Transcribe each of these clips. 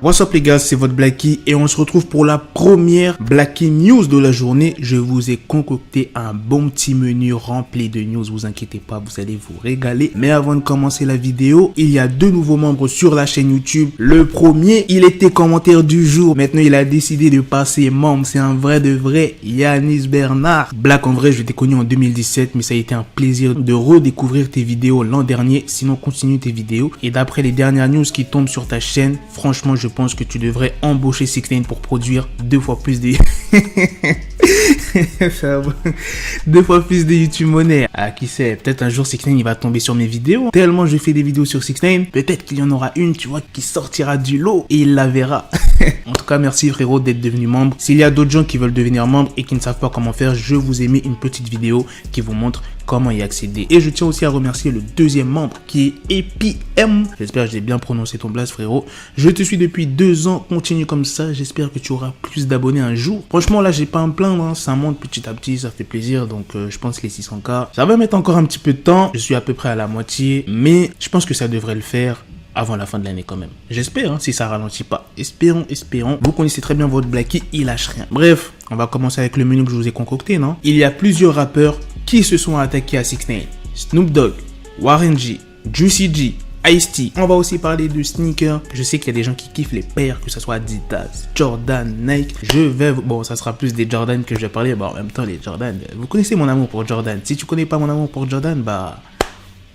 What's up les gars, c'est votre Blacky et on se retrouve pour la première Blacky News de la journée. Je vous ai concocté un bon petit menu rempli de news, vous inquiétez pas, vous allez vous régaler. Mais avant de commencer la vidéo, il y a deux nouveaux membres sur la chaîne YouTube. Le premier, il était commentaire du jour, maintenant il a décidé de passer membre, c'est un vrai de vrai, Yanis Bernard. Black, en vrai je t'ai connu en 2017, mais ça a été un plaisir de redécouvrir tes vidéos l'an dernier, sinon continue tes vidéos. Et d'après les dernières news qui tombent sur ta chaîne, franchement je pense que tu devrais embaucher 6ix9ine pour produire 2 fois plus de... 2 fois plus de YouTube monnaie. Ah, qui sait, peut-être un jour 6ix9ine il va tomber sur mes vidéos. Tellement je fais des vidéos sur 6ix9ine, peut-être qu'il y en aura une, tu vois, qui sortira du lot et il la verra. En tout cas, merci frérot d'être devenu membre. S'il y a d'autres gens qui veulent devenir membre et qui ne savent pas comment faire, je vous ai mis une petite vidéo qui vous montre comment y accéder. Et je tiens aussi à remercier le deuxième membre qui est EpiM. J'espère que j'ai bien prononcé ton blast frérot. Je te suis depuis 2 ans, continue comme ça. J'espère que tu auras plus d'abonnés un jour. Franchement là j'ai pas à me plaindre, hein. Ça monte petit à petit, ça fait plaisir. Donc je pense que les 600K, ça va mettre encore un petit peu de temps. Je suis à peu près à la moitié, mais je pense que ça devrait le faire avant la fin de l'année quand même. J'espère, hein, si ça ralentit pas. Espérons. Vous connaissez très bien votre Blacky, il lâche rien. Bref, on va commencer avec le menu que je vous ai concocté, non? Il y a plusieurs rappeurs qui se sont attaqués à 6ix9ine. Snoop Dogg, Warren G, Juicy J, Ice-T. On va aussi parler de sneakers. Je sais qu'il y a des gens qui kiffent les paires, que ce soit Adidas, Jordan, Nike. Bon, ça sera plus des Jordan que je vais parler. Bah, en même temps, les Jordan, vous connaissez mon amour pour Jordan. Si tu connais pas mon amour pour Jordan, bah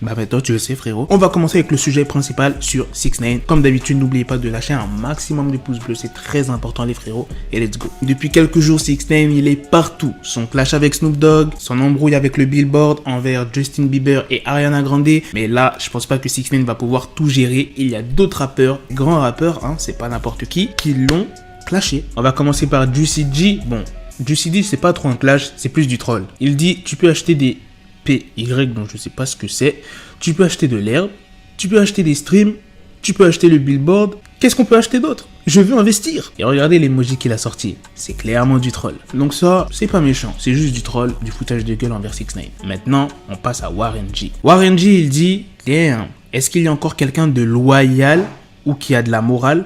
maintenant tu le sais frérot. On va commencer avec le sujet principal sur 6ix9ine. Comme d'habitude, n'oubliez pas de lâcher un maximum de pouces bleus, c'est très important les frérots. Et let's go. Depuis quelques jours, 6ix9ine il est partout. Son clash avec Snoop Dogg, son embrouille avec le Billboard envers Justin Bieber et Ariana Grande. Mais là, je pense pas que 6ix9ine va pouvoir tout gérer. Il y a d'autres rappeurs, grands rappeurs, hein, c'est pas n'importe qui l'ont clashé. On va commencer par Juicy J. Bon, Juicy J c'est pas trop un clash, c'est plus du troll. Il dit tu peux acheter des PY, donc je sais pas ce que c'est. Tu peux acheter de l'herbe, tu peux acheter des streams, tu peux acheter le Billboard. Qu'est-ce qu'on peut acheter d'autre? Je veux investir. Et regardez l'emoji qu'il a sorti. C'est clairement du troll. Donc ça, c'est pas méchant. C'est juste du troll, du foutage de gueule envers 6ix9ine. Maintenant, on passe à Warren G. Warren G, il dit, damn, est-ce qu'il y a encore quelqu'un de loyal ou qui a de la morale?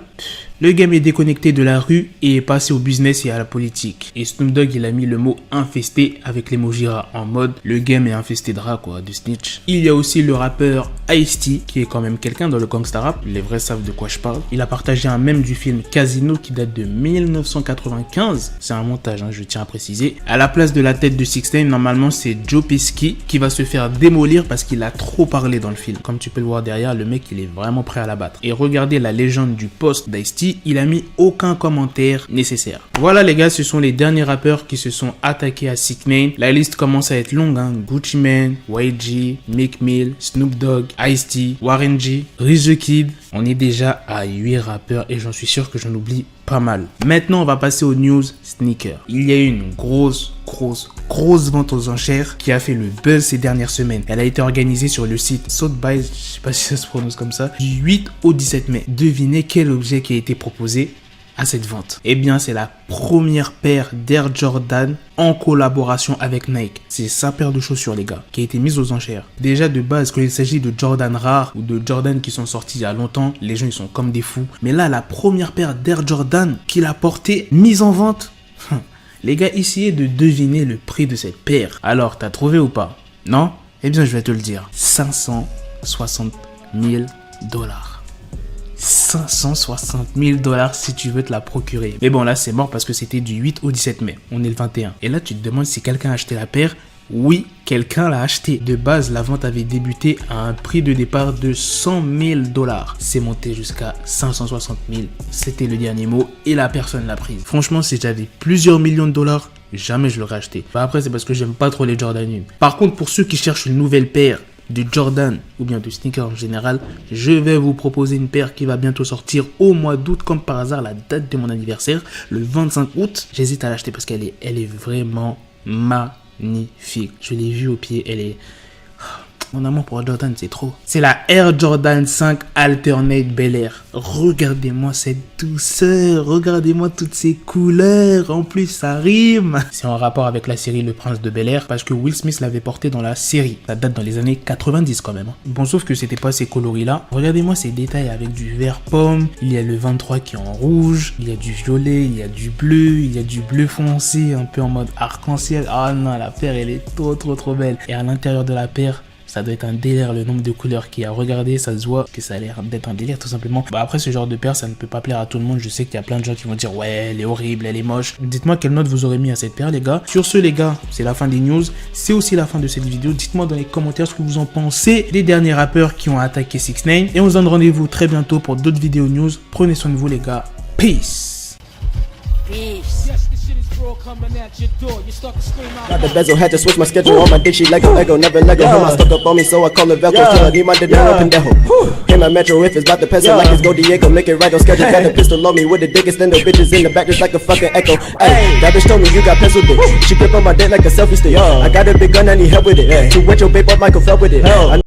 Le game est déconnecté de la rue et est passé au business et à la politique. Et Snoop Dogg, il a mis le mot infesté avec l'emoji rat en mode le game est infesté de rats quoi, de snitch. Il y a aussi le rappeur Ice-T qui est quand même quelqu'un dans le gangsta rap. Les vrais savent de quoi je parle. Il a partagé un mème du film Casino qui date de 1995. C'est un montage, hein, je tiens à préciser. À la place de la tête de 6ix9ine, normalement c'est Joe Pesci qui va se faire démolir parce qu'il a trop parlé dans le film. Comme tu peux le voir derrière, le mec il est vraiment prêt à l'abattre. Et regardez la légende du post d'Ice-T. Il a mis aucun commentaire nécessaire. Voilà les gars, ce sont les derniers rappeurs qui se sont attaqués à 6ix9ine. La liste commence à être longue, hein. Gucci Mane, YG, Meek Mill, Snoop Dogg, Ice-T, Warren G, Rich the Kid. On est déjà à 8 rappeurs et j'en suis sûr que j'en oublie pas mal. Maintenant, on va passer aux news sneakers. Il y a eu une grosse vente aux enchères qui a fait le buzz ces dernières semaines. Elle a été organisée sur le site Sotheby's, je sais pas si ça se prononce comme ça, du 8 au 17 mai. Devinez quel objet qui a été proposé à cette vente. Eh bien, c'est la première paire d'Air Jordan en collaboration avec Nike. C'est sa paire de chaussures, les gars, qui a été mise aux enchères. Déjà, de base, quand il s'agit de Jordan rares ou de Jordan qui sont sortis il y a longtemps, les gens, ils sont comme des fous. Mais là, la première paire d'Air Jordan qu'il a portée, mise en vente. Les gars, essayez de deviner le prix de cette paire. Alors, t'as trouvé ou pas? Non? Eh bien, je vais te le dire. 560 000 $. 560 000 $ si tu veux te la procurer. Mais bon, là, c'est mort parce que c'était du 8 au 17 mai. On est le 21. Et là, tu te demandes si quelqu'un a acheté la paire. Oui, quelqu'un l'a acheté. De base, la vente avait débuté à un prix de départ de 100 000 $. C'est monté jusqu'à 560 000. C'était le dernier mot et la personne l'a prise. Franchement, si j'avais plusieurs millions de dollars, jamais je l'aurais acheté. Enfin, après, c'est parce que j'aime pas trop les Jordan 1. Par contre, pour ceux qui cherchent une nouvelle paire de Jordan ou bien de sneakers en général, je vais vous proposer une paire qui va bientôt sortir au mois d'août, comme par hasard la date de mon anniversaire, le 25 août. J'hésite à l'acheter parce qu'elle est vraiment magnifique. Je l'ai vue au pied, elle est... Mon amour pour Jordan, c'est trop. C'est la Air Jordan 5 Alternate Bel Air. Regardez-moi cette douceur, regardez-moi toutes ces couleurs, en plus ça rime. C'est en rapport avec la série Le Prince de Bel Air, parce que Will Smith l'avait porté dans la série. Ça date dans les années 90 quand même. Bon, sauf que c'était pas ces coloris-là. Regardez-moi ces détails avec du vert pomme, il y a le 23 qui est en rouge, il y a du violet, il y a du bleu, il y a du bleu foncé, un peu en mode arc-en-ciel. Ah non, la paire elle est trop belle. Et à l'intérieur de la paire, ça doit être un délire le nombre de couleurs qu'il y a. Regardez, ça se voit que ça a l'air d'être un délire tout simplement. Bah après ce genre de paire, ça ne peut pas plaire à tout le monde. Je sais qu'il y a plein de gens qui vont dire ouais, elle est horrible, elle est moche. Dites-moi quelle note vous aurez mis à cette paire les gars. Sur ce les gars, c'est la fin des news. C'est aussi la fin de cette vidéo. Dites-moi dans les commentaires ce que vous en pensez des derniers rappeurs qui ont attaqué 6ix9ine. Et on se donne rendez-vous très bientôt pour d'autres vidéos news. Prenez soin de vous les gars. Peace. Got the bezel, had to switch my schedule. On my dick, she Lego, never Lego. Her stuck up on me, so I call it Velcro. Till I need my dinero pendejo. Hit my metro if it's about the peso, like it's go Diego. Make it right on schedule. Got the pistol on me with the dick extendo. Bitches in the back just like a fucking echo. Ay, that bitch told me you got pencil dick. She grip on my dick like a selfie stick. I got a big gun, I need help with it. To wet your babe up, Michael fell with it.